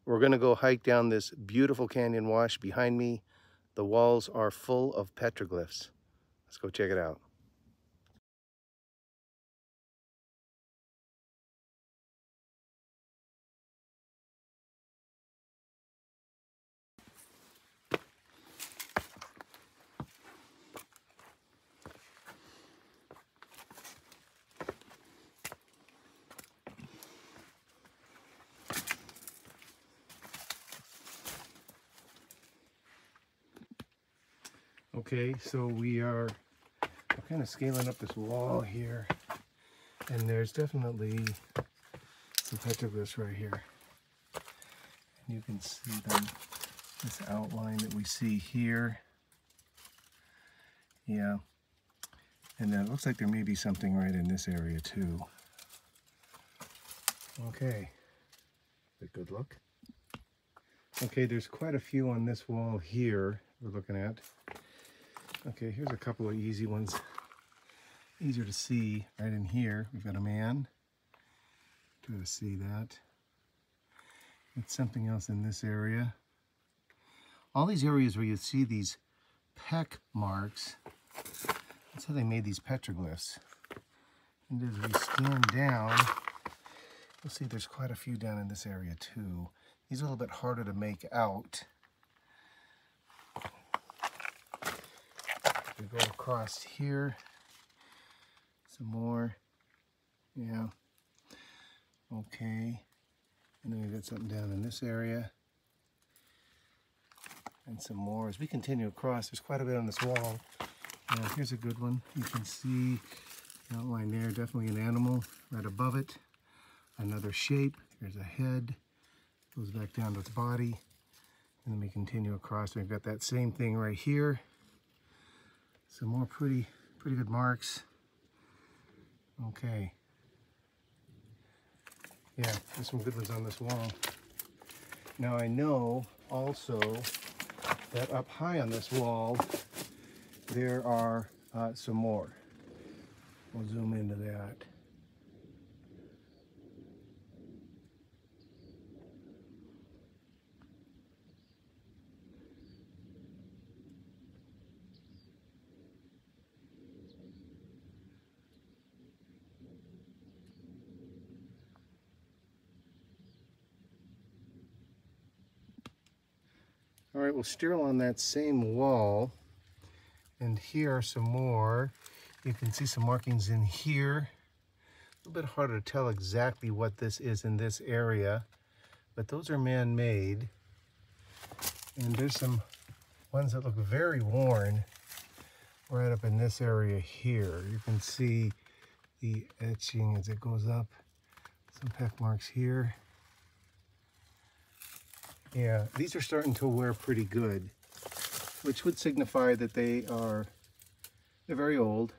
We're going to go hike down this beautiful canyon wash behind me. The walls are full of petroglyphs. Let's go check it out. Okay, so we're kind of scaling up this wall here, and there's definitely some petroglyphs right here. And you can see them, this outline that we see here. Yeah, and then it looks like there may be something right in this area too. Okay, a good look. Okay, there's quite a few on this wall here we're looking at. Okay, here's a couple of easy ones. Easier to see right in here. We've got a man. Try to see that. It's something else in this area. All these areas where you see these peck marks, that's how they made these petroglyphs. And as we scan down, you'll see there's quite a few down in this area too. These are a little bit harder to make out. We go across here, some more, yeah, okay, and then we've got something down in this area, and some more. As we continue across, there's quite a bit on this wall. Here's a good one. You can see the outline there, definitely an animal right above it, another shape, there's a head, goes back down to its body, and then we continue across, we've got that same thing right here. Some more pretty good marks. Okay. Yeah, there's some good ones on this wall. Now I know also that up high on this wall there are some more. We'll zoom into that. All right, we'll steer along that same wall, and here are some more. You can see some markings in here. A little bit harder to tell exactly what this is in this area, but those are man-made. And there's some ones that look very worn right up in this area here. You can see the etching as it goes up. Some peck marks here. Yeah, these are starting to wear pretty good, which would signify that they're very old.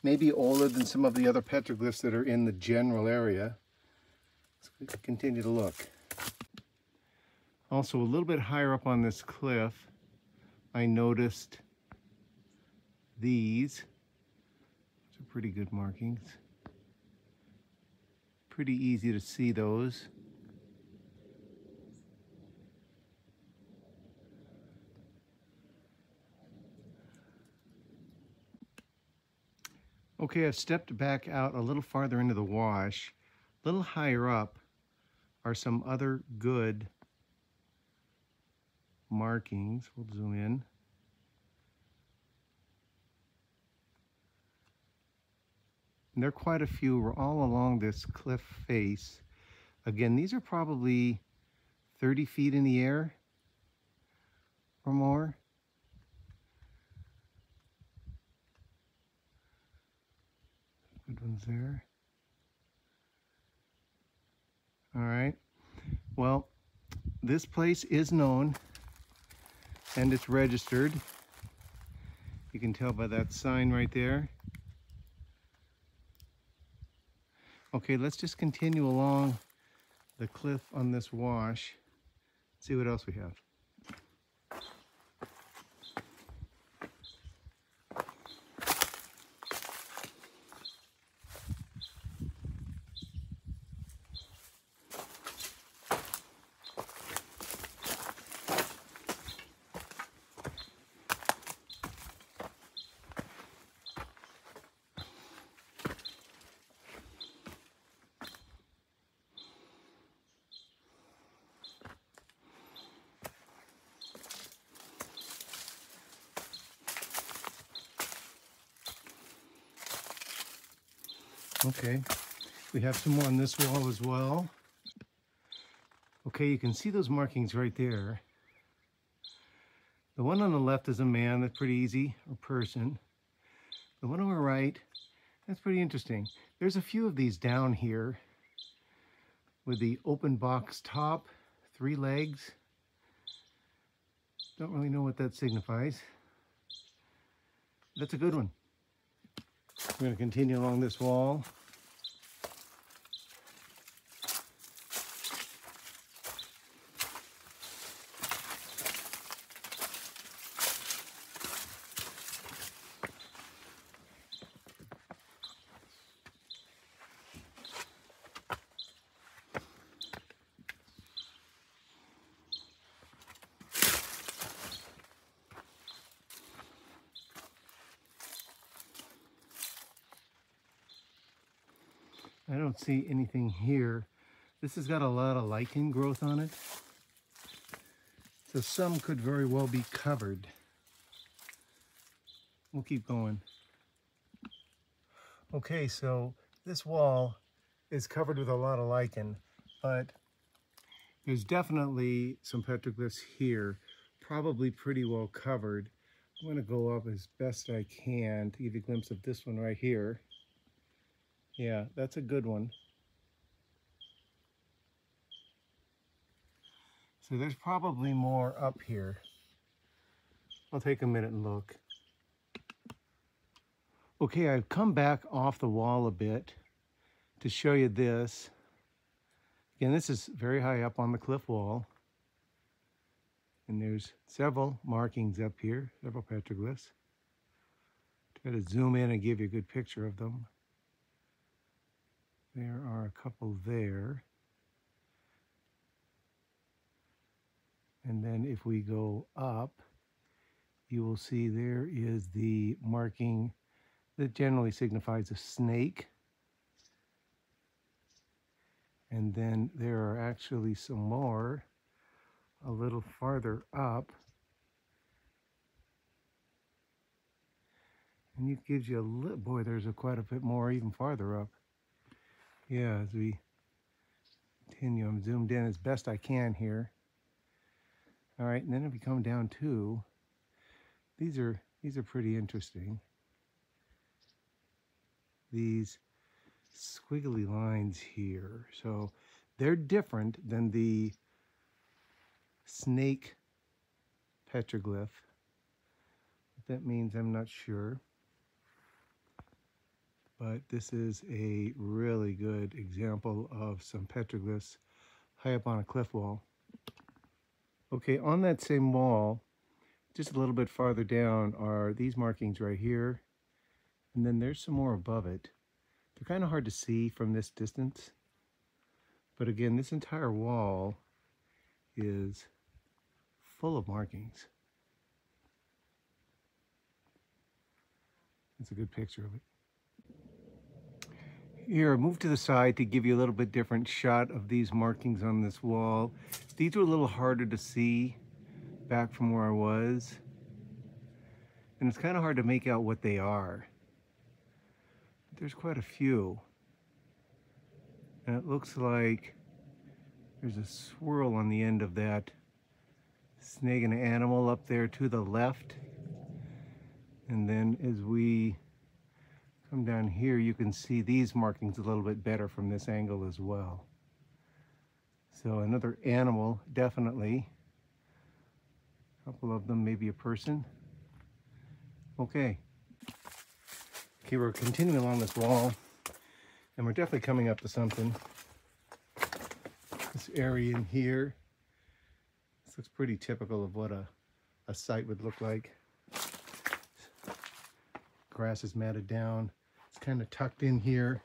Maybe older than some of the other petroglyphs that are in the general area. Let's continue to look. Also, a little bit higher up on this cliff, I noticed these. Those are pretty good markings. Pretty easy to see those. Okay, I've stepped back out a little farther into the wash. A little higher up are some other good markings. We'll zoom in. And there are quite a few. We're all along this cliff face. Again, these are probably 30 feet in the air or more. Good ones there. All right. Well, this place is known and it's registered. You can tell by that sign right there. Okay, let's just continue along the cliff on this wash. See what else we have. Okay, we have some more on this wall as well. Okay, you can see those markings right there. The one on the left is a man, that's pretty easy, or person. The one on the right, that's pretty interesting. There's a few of these down here with the open box top, 3 legs. Don't really know what that signifies. That's a good one. We're going to continue along this wall. I don't see anything here. This has got a lot of lichen growth on it, so some could very well be covered. We'll keep going. Okay, so this wall is covered with a lot of lichen, but there's definitely some petroglyphs here, probably pretty well covered. I'm going to go up as best I can to give you a glimpse of this one right here. Yeah, that's a good one. So there's probably more up here. I'll take a minute and look. Okay, I've come back off the wall a bit to show you this. Again, this is very high up on the cliff wall. And there's several markings up here, several petroglyphs. Try to zoom in and give you a good picture of them. There are a couple there. And then if we go up, you will see there is the marking that generally signifies a snake. And then there are actually some more a little farther up. And it gives you a little, boy, there's quite a bit more even farther up. Yeah, as we continue, I'm zoomed in as best I can here. All right, and then if we come down to, these are pretty interesting. These squiggly lines here. So they're different than the snake petroglyph. What that means, I'm not sure. But this is a really good example of some petroglyphs high up on a cliff wall. Okay, on that same wall, just a little bit farther down, are these markings right here. And then there's some more above it. They're kind of hard to see from this distance. But again, this entire wall is full of markings. That's a good picture of it. Here, I moved to the side to give you a little bit different shot of these markings on this wall. These were a little harder to see back from where I was. And it's kind of hard to make out what they are. But there's quite a few. And it looks like there's a swirl on the end of that snake and animal up there to the left. And then as we come down here, you can see these markings a little bit better from this angle as well. So another animal, definitely. A couple of them, maybe a person. Okay. Okay, we're continuing along this wall, and we're definitely coming up to something. This area in here, this looks pretty typical of what a site would look like. Grass is matted down. It's kind of tucked in here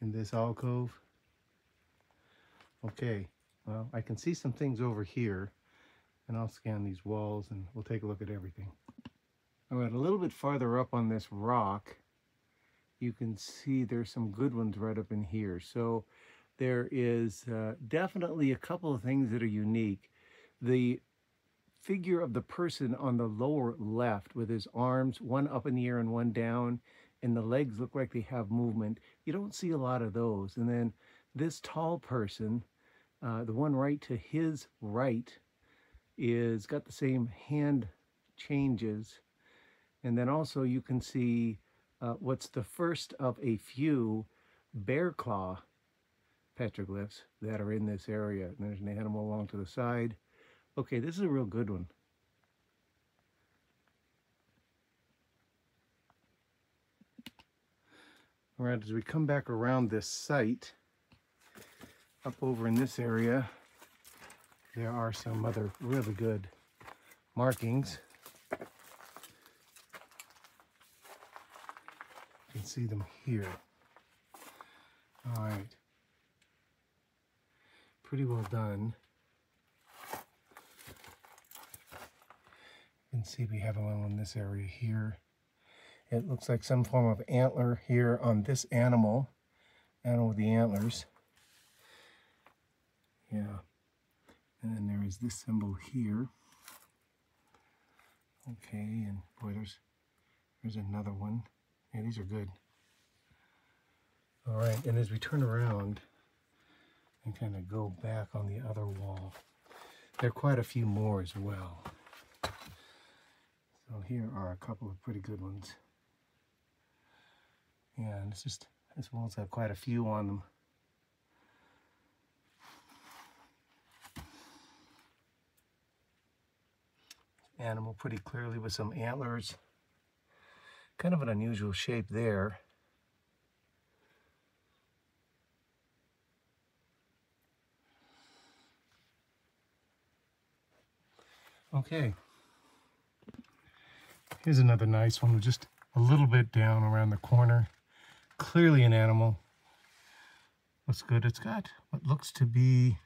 in this alcove. Okay, well, I can see some things over here, and I'll scan these walls and we'll take a look at everything. All right, a little bit farther up on this rock, you can see there's some good ones right up in here. So there is definitely a couple of things that are unique. The figure of the person on the lower left with his arms, one up in the air and one down, and the legs look like they have movement. You don't see a lot of those. And then this tall person, the one right to his right, is got the same hand changes. And then also you can see what's the first of a few bear claw petroglyphs that are in this area. And there's an animal along to the side. Okay, this is a real good one. All right, as we come back around this site, up over in this area, there are some other really good markings. You can see them here. All right. Pretty well done. You can see we have one in this area here. It looks like some form of antler here on this animal with the antlers. Yeah. And then there is this symbol here. Okay, and boy, there's another one. Yeah, these are good. All right, and as we turn around and kind of go back on the other wall, there are quite a few more as well. So here are a couple of pretty good ones. Yeah, and this wall's got quite a few on them. Animal pretty clearly with some antlers. Kind of an unusual shape there. Okay. Here's another nice one, just a little bit down around the corner. Clearly an animal. Looks good. It's got what looks to be,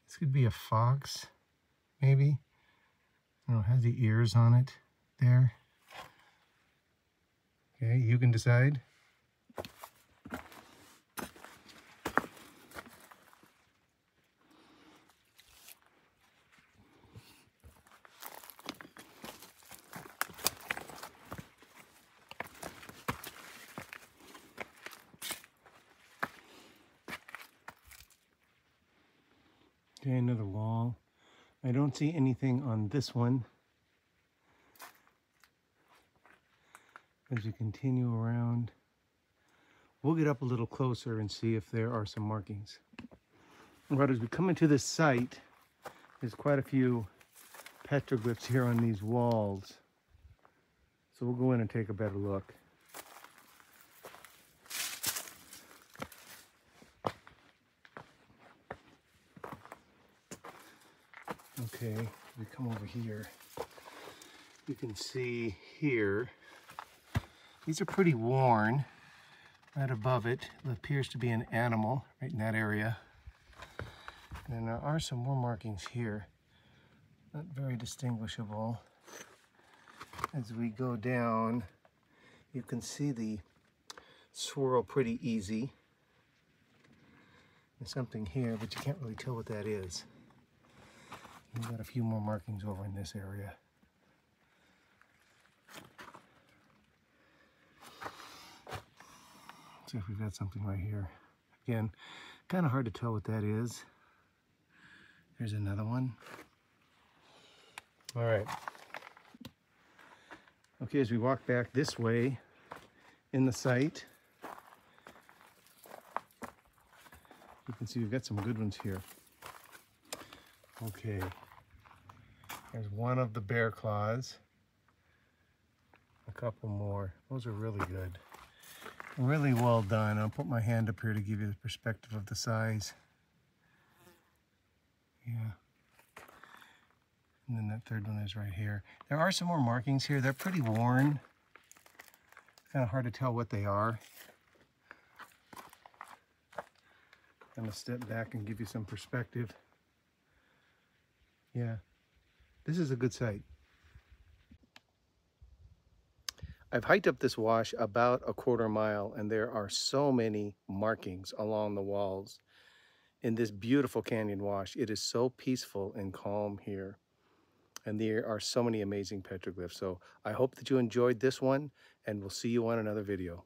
this could be a fox, maybe. I don't know, it has the ears on it there. Okay, you can decide. Okay, another wall. I don't see anything on this one. As we continue around, we'll get up a little closer and see if there are some markings. Right, as we come into this site, there's quite a few petroglyphs here on these walls. So we'll go in and take a better look. Okay, we come over here. You can see here, these are pretty worn. Right above it, it appears to be an animal right in that area. And there are some more markings here, not very distinguishable. As we go down, you can see the swirl pretty easy. There's something here, but you can't really tell what that is. We've got a few more markings over in this area. Let's see if we've got something right here. Again, kind of hard to tell what that is. Here's another one. All right. Okay, as we walk back this way in the site, you can see we've got some good ones here. Okay, there's one of the bear claws. A couple more. Those are really good. Really well done. I'll put my hand up here to give you the perspective of the size. Yeah. And then that third one is right here. There are some more markings here. They're pretty worn. Kind of hard to tell what they are. I'm going to step back and give you some perspective. Yeah, this is a good site. I've hiked up this wash about a quarter mile, and there are so many markings along the walls in this beautiful canyon wash. It is so peaceful and calm here. And there are so many amazing petroglyphs. So I hope that you enjoyed this one, and we'll see you on another video.